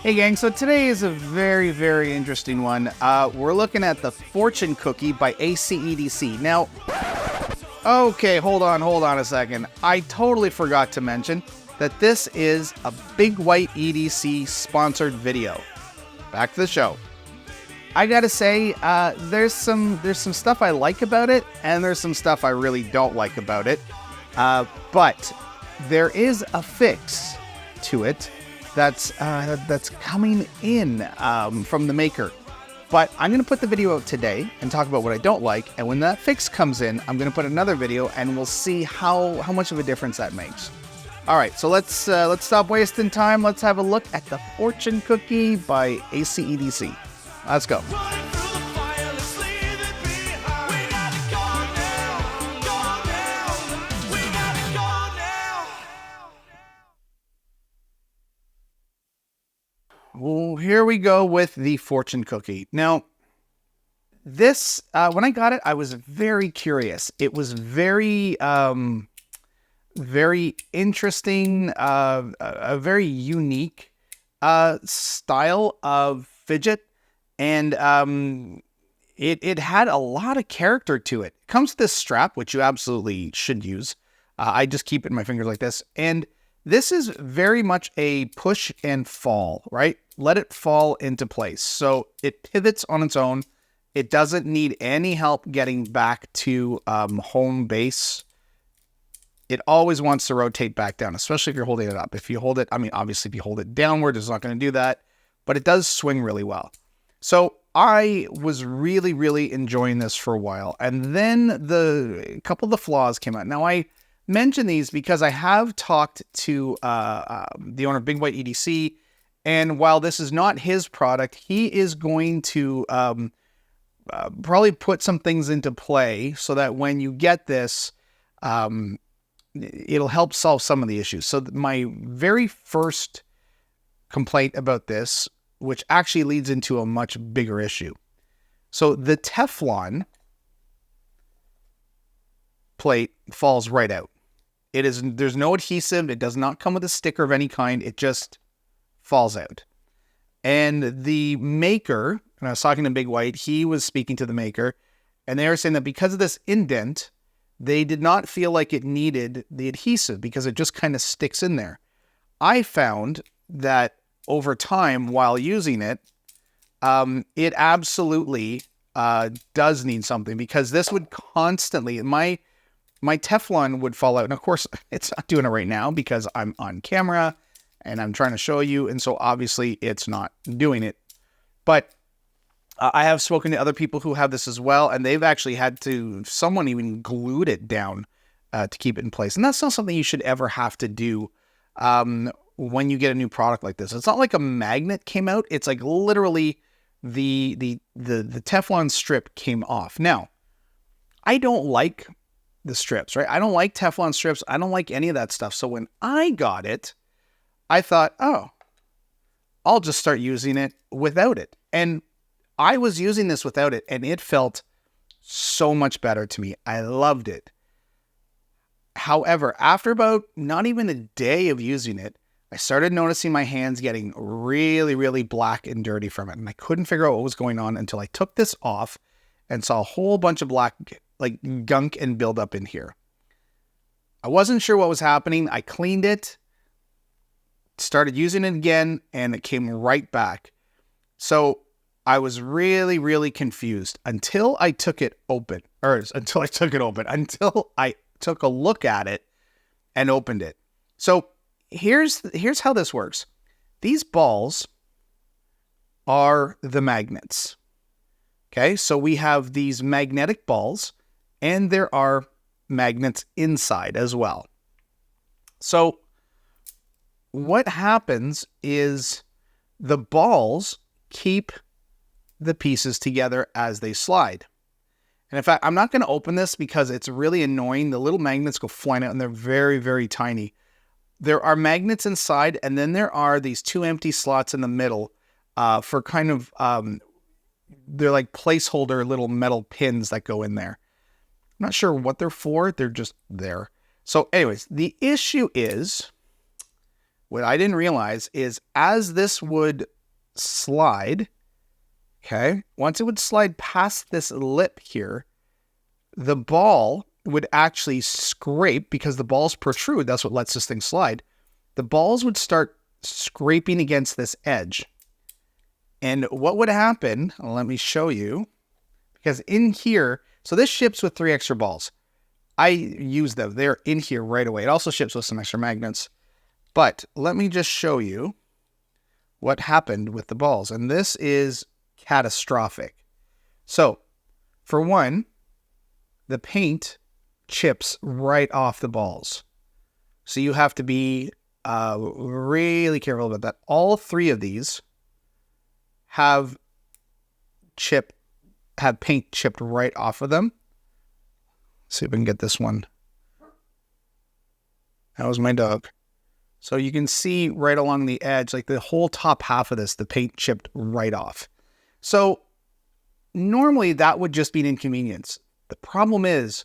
Hey gang, so today is a very, very interesting one. We're looking at the Fortune Cookie by ACEDC. Now, okay, hold on a second. I totally forgot to mention that this is a Big White EDC sponsored video. Back to the show. I gotta say, there's some stuff I like about it, and there's some stuff I really don't like about it. But there is a fix to it that's coming in from the maker. But I'm going to put the video out today and talk about what I don't like, and when that fix comes in, I'm going to put another video and we'll see how much of a difference that makes. All right, so let's stop wasting time. Let's have a look at the Fortune Cookie by ACEDC. Let's go. Well, here we go with the Fortune Cookie. Now, this, when I got it, I was very curious. It was very, very interesting, a very unique style of fidget. And it had a lot of character to it. It comes with this strap, which you absolutely should use. I just keep it in my fingers like this. And this is very much a push and fall, right? Let it fall into place. So it pivots on its own. It doesn't need any help getting back to home base. It always wants to rotate back down, especially if you're holding it up. If you hold it, I mean, obviously if you hold it downward, it's not going to do that, but it does swing really well. So I was really, really enjoying this for a while. And then a couple of the flaws came out. Now I mention these because I have talked to the owner of Big White EDC, and while this is not his product, he is going to probably put some things into play so that when you get this, it'll help solve some of the issues. So my very first complaint about this, which actually leads into a much bigger issue. So the Teflon plate falls right out. There's no adhesive. It does not come with a sticker of any kind. It just falls out. And the maker, and I was talking to Big White, he was speaking to the maker, and they were saying that because of this indent, they did not feel like it needed the adhesive because it just kind of sticks in there. I found that over time, while using it, it absolutely does need something, because this would constantly, my Teflon would fall out. And of course, it's not doing it right now because I'm on camera and I'm trying to show you. And so obviously it's not doing it. But I have spoken to other people who have this as well, and they've actually had someone even glued it down to keep it in place. And that's not something you should ever have to do when you get a new product like this. It's not like a magnet came out. It's like literally the Teflon strip came off. Now, I don't like the strips, right? I don't like Teflon strips. I don't like any of that stuff. So when I got it, I thought, oh, I'll just start using it without it. And I was using this without it, and it felt so much better to me. I loved it. However, after about not even a day of using it, I started noticing my hands getting really, really black and dirty from it. And I couldn't figure out what was going on until I took this off and saw a whole bunch of black, like, gunk and buildup in here. I wasn't sure what was happening. I cleaned it, started using it again, and it came right back. So I was really, really confused until I took it open, until I took a look at it and opened it. So here's how this works. These balls are the magnets. Okay, so we have these magnetic balls, and there are magnets inside as well. So what happens is the balls keep the pieces together as they slide. And in fact, I'm not going to open this because it's really annoying. The little magnets go flying out, and they're very, very tiny. There are magnets inside, and then there are these two empty slots in the middle for kind of, they're like placeholder little metal pins that go in there. I'm not sure what they're for. They're just there. So anyways, the issue is what I didn't realize is as this would slide, okay, once it would slide past this lip here, the ball would actually scrape because the balls protrude. That's what lets this thing slide. The balls would start scraping against this edge. And what would happen, let me show you, because in here, so this ships with 3 extra balls. I use them. They're in here right away. It also ships with some extra magnets. But let me just show you what happened with the balls. And this is catastrophic. So, for one, the paint chips right off the balls. So you have to be really careful about that. All 3 of these have paint chipped right off of them. Let's see if we can get this one. That was my dog. So you can see right along the edge, like the whole top half of this, the paint chipped right off. So normally that would just be an inconvenience. The problem is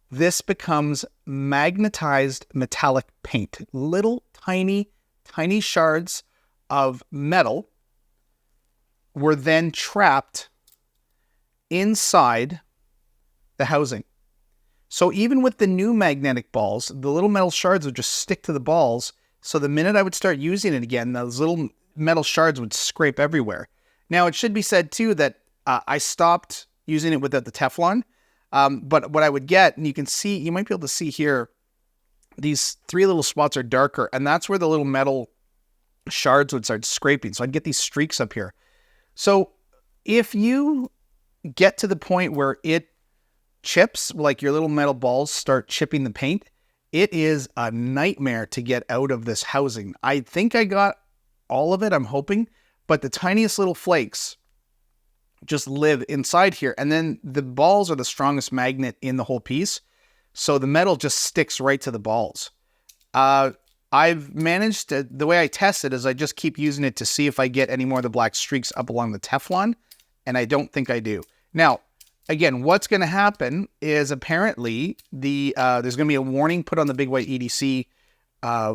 this becomes magnetized metallic paint. Little tiny shards of metal were then trapped inside the housing. So even with the new magnetic balls, the little metal shards would just stick to the balls. So the minute I would start using it again, those little metal shards would scrape everywhere. Now, it should be said too that I stopped using it without the Teflon. But what I would get, and you can see, you might be able to see here, these 3 little spots are darker, and that's where the little metal shards would start scraping. So I'd get these streaks up here. So if you get to the point where it chips, like your little metal balls start chipping the paint, it is a nightmare to get out of this housing. I think I got all of it, I'm hoping, but the tiniest little flakes just live inside here. And then the balls are the strongest magnet in the whole piece. So the metal just sticks right to the balls. I've managed to, the way I test it is I just keep using it to see if I get any more of the black streaks up along the Teflon. And I don't think I do. Now, again, what's going to happen is apparently there's going to be a warning put on the Big White EDC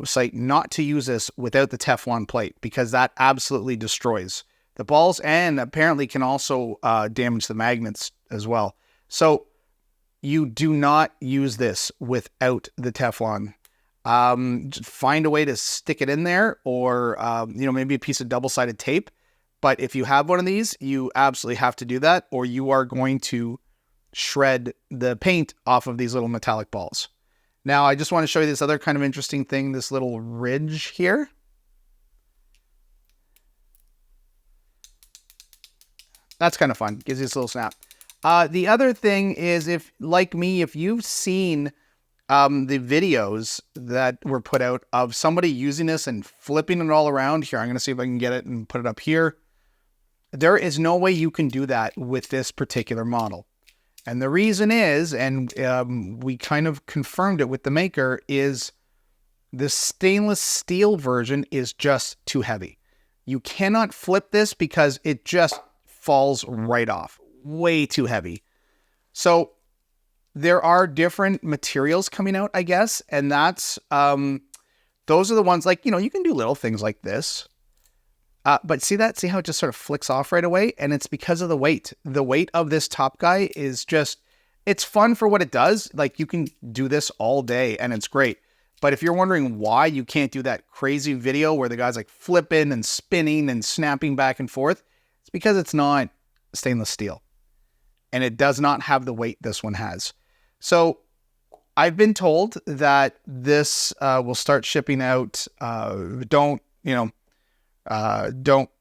site not to use this without the Teflon plate, because that absolutely destroys the balls and apparently can also damage the magnets as well. So you do not use this without the Teflon. Find a way to stick it in there, or maybe a piece of double-sided tape. But if you have one of these, you absolutely have to do that, or you are going to shred the paint off of these little metallic balls. Now, I just want to show you this other kind of interesting thing, this little ridge here. That's kind of fun. Gives you this little snap. The other thing is, if, like me, if you've seen the videos that were put out of somebody using this and flipping it all around here, I'm going to see if I can get it and put it up here. There is no way you can do that with this particular model. And the reason is, and we kind of confirmed it with the maker, is the stainless steel version is just too heavy. You cannot flip this because it just falls right off. Way too heavy. So there are different materials coming out, I guess. And that's, those are the ones like, you can do little things like this. But see how it just sort of flicks off right away? And it's because of the weight. The weight of this top guy is just, it's fun for what it does. Like, you can do this all day and it's great. But if you're wondering why you can't do that crazy video where the guy's like flipping and spinning and snapping back and forth, it's because it's not stainless steel. And it does not have the weight this one has. So I've been told that this will start shipping out. Don't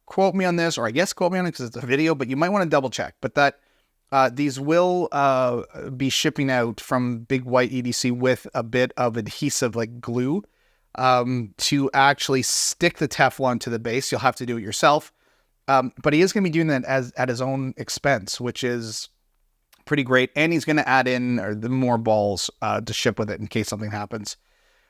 quote me on this, or I guess quote me on it because it's a video, but you might want to double check. But that these will be shipping out from Big White EDC with a bit of adhesive, like glue, to actually stick the Teflon to the base. You'll have to do it yourself. But he is going to be doing that at his own expense, which is pretty great. And he's going to add in the more balls to ship with it in case something happens.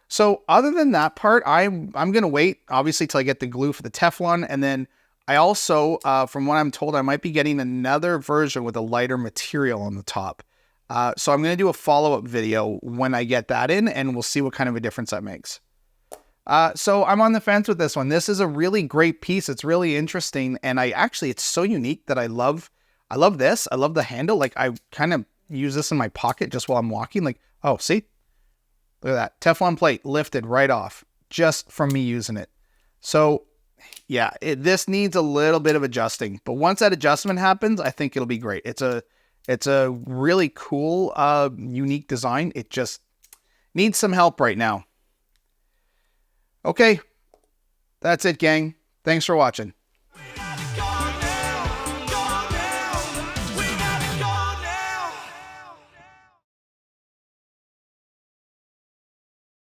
So other than that part, I'm going to wait, obviously, till I get the glue for the Teflon. And then I also, from what I'm told, I might be getting another version with a lighter material on the top. So I'm going to do a follow-up video when I get that in, and we'll see what kind of a difference that makes. So I'm on the fence with this one. This is a really great piece. It's really interesting. And it's so unique that I love this. I love the handle. Like I kind of use this in my pocket just while I'm walking. Like, oh, see, look at that Teflon plate lifted right off just from me using it. So yeah, this needs a little bit of adjusting, but once that adjustment happens, I think it'll be great. It's a really cool, unique design. It just needs some help right now. Okay, that's it, gang. Thanks for watching.